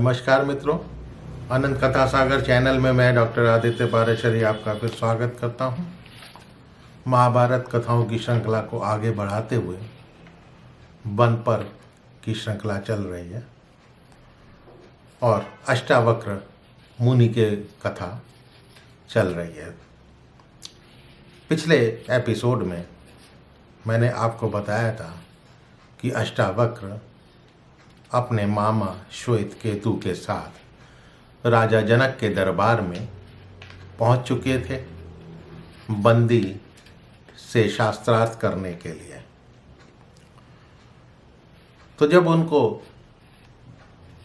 नमस्कार मित्रों, अनंत कथा सागर चैनल में मैं डॉक्टर आदित्य पारेशरी आपका फिर स्वागत करता हूं। महाभारत कथाओं की श्रृंखला को आगे बढ़ाते हुए वन पर्व की श्रृंखला चल रही है और अष्टावक्र मुनि के कथा चल रही है। पिछले एपिसोड में मैंने आपको बताया था कि अष्टावक्र अपने मामा श्वेत केतु के साथ राजा जनक के दरबार में पहुंच चुके थे बंदी से शास्त्रार्थ करने के लिए। तो जब उनको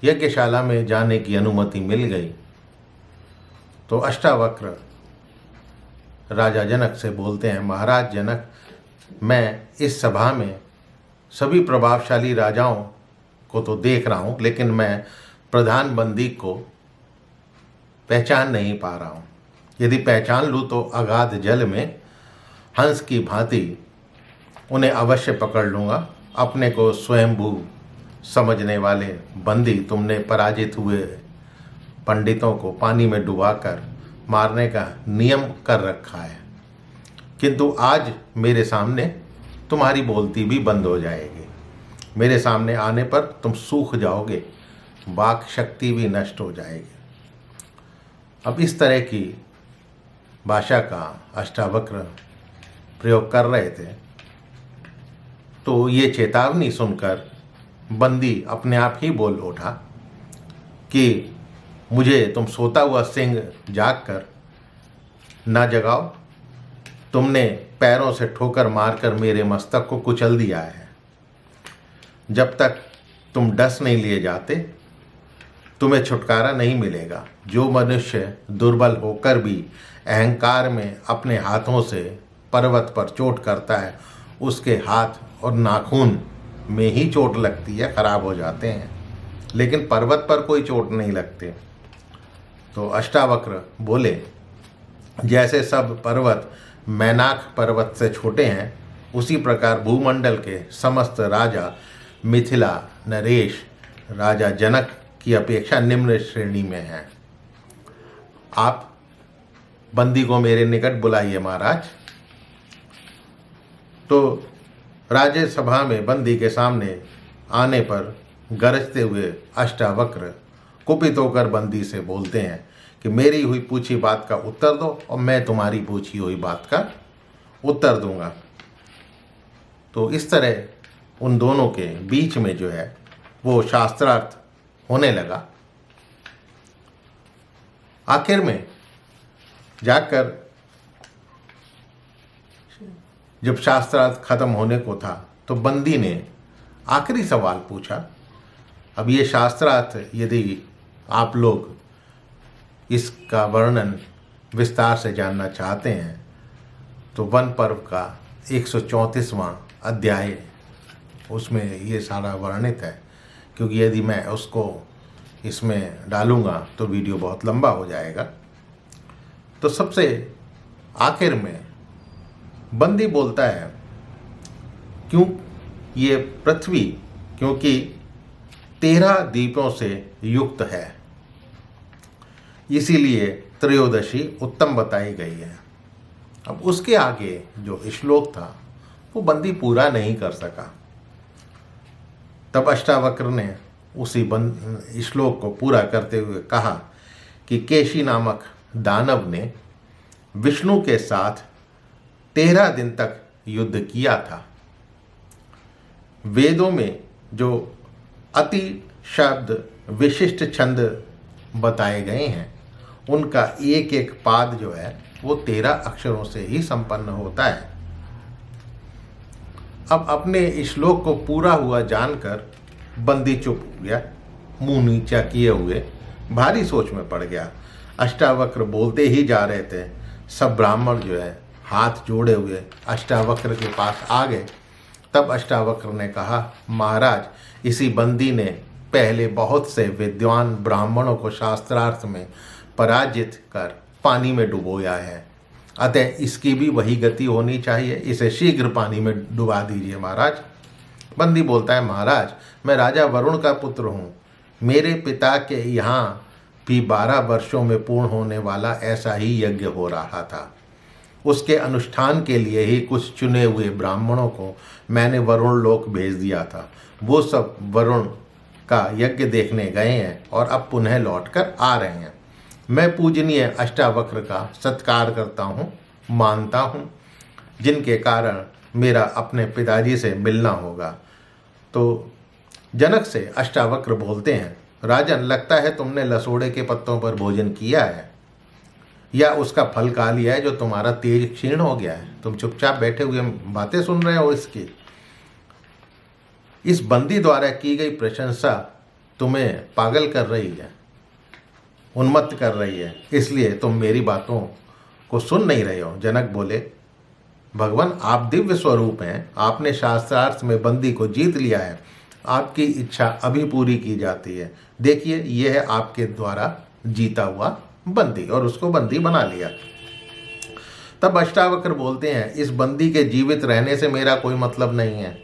यज्ञशाला में जाने की अनुमति मिल गई तो अष्टावक्र राजा जनक से बोलते हैं, महाराज जनक, मैं इस सभा में सभी प्रभावशाली राजाओं को तो देख रहा हूँ, लेकिन मैं प्रधान बंदी को पहचान नहीं पा रहा हूँ। यदि पहचान लूँ तो अगाध जल में हंस की भांति उन्हें अवश्य पकड़ लूँगा। अपने को स्वयंभू समझने वाले बंदी, तुमने पराजित हुए पंडितों को पानी में डुबाकर मारने का नियम कर रखा है, किंतु आज मेरे सामने तुम्हारी बोलती भी बंद हो जाएगी। मेरे सामने आने पर तुम सूख जाओगे, वाक शक्ति भी नष्ट हो जाएगी। अब इस तरह की भाषा का अष्टावक्र प्रयोग कर रहे थे, तो ये चेतावनी सुनकर बंदी अपने आप ही बोल उठा कि मुझे तुम सोता हुआ सिंह जाग कर ना जगाओ। तुमने पैरों से ठोकर मारकर मेरे मस्तक को कुचल दिया है। जब तक तुम डस नहीं लिए जाते तुम्हें छुटकारा नहीं मिलेगा। जो मनुष्य दुर्बल होकर भी अहंकार में अपने हाथों से पर्वत पर चोट करता है, उसके हाथ और नाखून में ही चोट लगती है, खराब हो जाते हैं, लेकिन पर्वत पर कोई चोट नहीं लगती। तो अष्टावक्र बोले, जैसे सब पर्वत मैनाक पर्वत से छोटे हैं, उसी प्रकार भूमंडल के समस्त राजा मिथिला नरेश राजा जनक की अपेक्षा निम्न श्रेणी में हैं। आप बंदी को मेरे निकट बुलाइए महाराज। तो राज्य सभा में बंदी के सामने आने पर गरजते हुए अष्टावक्र कुपित होकर बंदी से बोलते हैं कि मेरी हुई पूछी बात का उत्तर दो और मैं तुम्हारी पूछी हुई बात का उत्तर दूंगा। तो इस तरह उन दोनों के बीच में जो है वो शास्त्रार्थ होने लगा। आखिर में जाकर जब शास्त्रार्थ खत्म होने को था तो बंदी ने आखिरी सवाल पूछा। अब ये शास्त्रार्थ यदि आप लोग इसका वर्णन विस्तार से जानना चाहते हैं तो वन पर्व का 134वां अध्याय, उसमें ये सारा वर्णित है, क्योंकि यदि मैं उसको इसमें डालूंगा तो वीडियो बहुत लंबा हो जाएगा। तो सबसे आखिर में बंदी बोलता है, क्यों ये पृथ्वी क्योंकि 13 द्वीपों से युक्त है, इसीलिए त्रयोदशी उत्तम बताई गई है। अब उसके आगे जो श्लोक था वो बंदी पूरा नहीं कर सका। तब अष्टावक्र ने उसी श्लोक को पूरा करते हुए कहा कि केशी नामक दानव ने विष्णु के साथ 13 दिन तक युद्ध किया था। वेदों में जो अति शब्द विशिष्ट छंद बताए गए हैं, उनका एक एक पाद जो है वो 13 अक्षरों से ही संपन्न होता है। अब अपने श्लोक को पूरा हुआ जानकर बंदी चुप हो गया, मुंह नीचा किए हुए भारी सोच में पड़ गया। अष्टावक्र बोलते ही जा रहे थे, सब ब्राह्मण जो है हाथ जोड़े हुए अष्टावक्र के पास आ गए। तब अष्टावक्र ने कहा, महाराज, इसी बंदी ने पहले बहुत से विद्वान ब्राह्मणों को शास्त्रार्थ में पराजित कर पानी में डुबोया है, अतः इसकी भी वही गति होनी चाहिए, इसे शीघ्र पानी में डुबा दीजिए महाराज। बंदी बोलता है, महाराज, मैं राजा वरुण का पुत्र हूँ, मेरे पिता के यहाँ भी 12 वर्षों में पूर्ण होने वाला ऐसा ही यज्ञ हो रहा था। उसके अनुष्ठान के लिए ही कुछ चुने हुए ब्राह्मणों को मैंने वरुण लोक भेज दिया था। वो सब वरुण का यज्ञ देखने गए हैं और अब पुनः लौटकर आ रहे हैं। मैं पूजनीय अष्टावक्र का सत्कार करता हूँ, मानता हूँ, जिनके कारण मेरा अपने पिताजी से मिलना होगा। तो जनक से अष्टावक्र बोलते हैं, राजन, लगता है तुमने लसोड़े के पत्तों पर भोजन किया है या उसका फल खा लिया है जो तुम्हारा तेज क्षीण हो गया है। तुम चुपचाप बैठे हुए बातें सुन रहे हो। इसकी इस बंदी द्वारा की गई प्रशंसा तुम्हें पागल कर रही है, उन्मत्त कर रही है, इसलिए तुम मेरी बातों को सुन नहीं रहे हो। जनक बोले, भगवान, आप दिव्य स्वरूप हैं। आपने शास्त्रार्थ में बंदी को जीत लिया है। आपकी इच्छा अभी पूरी की जाती है। देखिए, यह है आपके द्वारा जीता हुआ बंदी, और उसको बंदी बना लिया। तब अष्टावक्र बोलते हैं, इस बंदी के जीवित रहने से मेरा कोई मतलब नहीं है।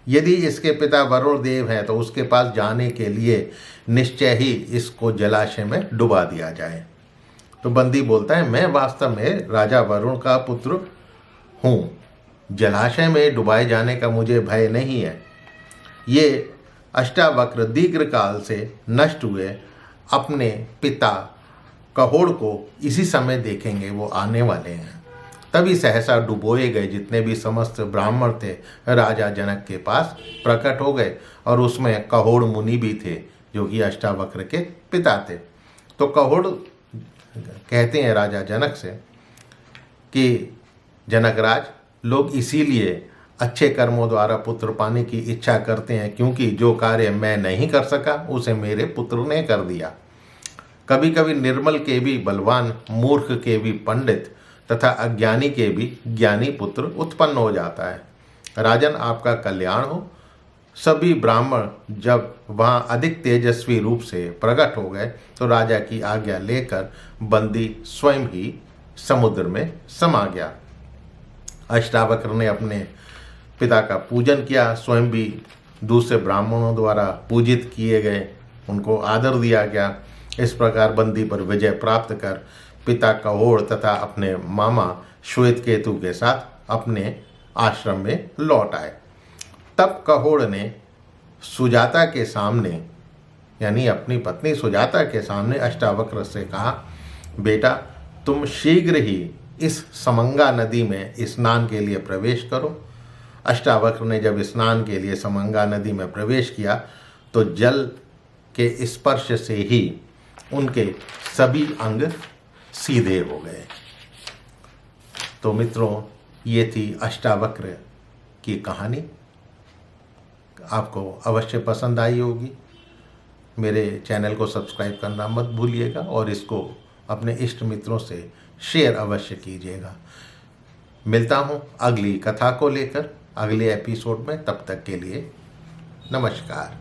यदि इसके पिता वरुण देव हैं तो उसके पास जाने के लिए निश्चय ही इसको जलाशय में डुबा दिया जाए। तो बंदी बोलता है, मैं वास्तव में राजा वरुण का पुत्र हूँ। जलाशय में डुबाए जाने का मुझे भय नहीं है। ये अष्टावक्र दीर्घ काल से नष्ट हुए अपने पिता कहोड़ को इसी समय देखेंगे, वो आने वाले हैं। तभी सहसा डुबोए गए जितने भी समस्त ब्राह्मण थे राजा जनक के पास प्रकट हो गए, और उसमें कहोड़ मुनि भी थे जो कि अष्टावक्र के पिता थे। तो कहोड़ कहते हैं राजा जनक से कि जनकराज, लोग इसीलिए अच्छे कर्मों द्वारा पुत्र पाने की इच्छा करते हैं क्योंकि जो कार्य मैं नहीं कर सका उसे मेरे पुत्र ने कर दिया। कभी कभी निर्मल के भी बलवान, मूर्ख के भी पंडित तथा अज्ञानी के भी ज्ञानी पुत्र उत्पन्न हो जाता है। राजन, आपका कल्याण हो। सभी ब्राह्मण जब वहाँ अधिक तेजस्वी रूप से प्रकट हो गए तो राजा की आज्ञा लेकर बंदी स्वयं ही समुद्र में समा गया। अष्टावक्र ने अपने पिता का पूजन किया, स्वयं भी दूसरे ब्राह्मणों द्वारा पूजित किए गए, उनको आदर दिया गया। इस प्रकार बंदी पर विजय प्राप्त कर पिता कहोड़ तथा अपने मामा श्वेत केतु के साथ अपने आश्रम में लौट आए। तब कहोड़ ने सुजाता के सामने, यानी अपनी पत्नी सुजाता के सामने अष्टावक्र से कहा, बेटा, तुम शीघ्र ही इस समंगा नदी में स्नान के लिए प्रवेश करो। अष्टावक्र ने जब स्नान के लिए समंगा नदी में प्रवेश किया तो जल के स्पर्श से ही उनके सभी अंग सीधे हो गए। तो मित्रों, ये थी अष्टावक्र की कहानी। आपको अवश्य पसंद आई होगी। मेरे चैनल को सब्सक्राइब करना मत भूलिएगा और इसको अपने इष्ट मित्रों से शेयर अवश्य कीजिएगा। मिलता हूँ अगली कथा को लेकर अगले एपिसोड में। तब तक के लिए नमस्कार।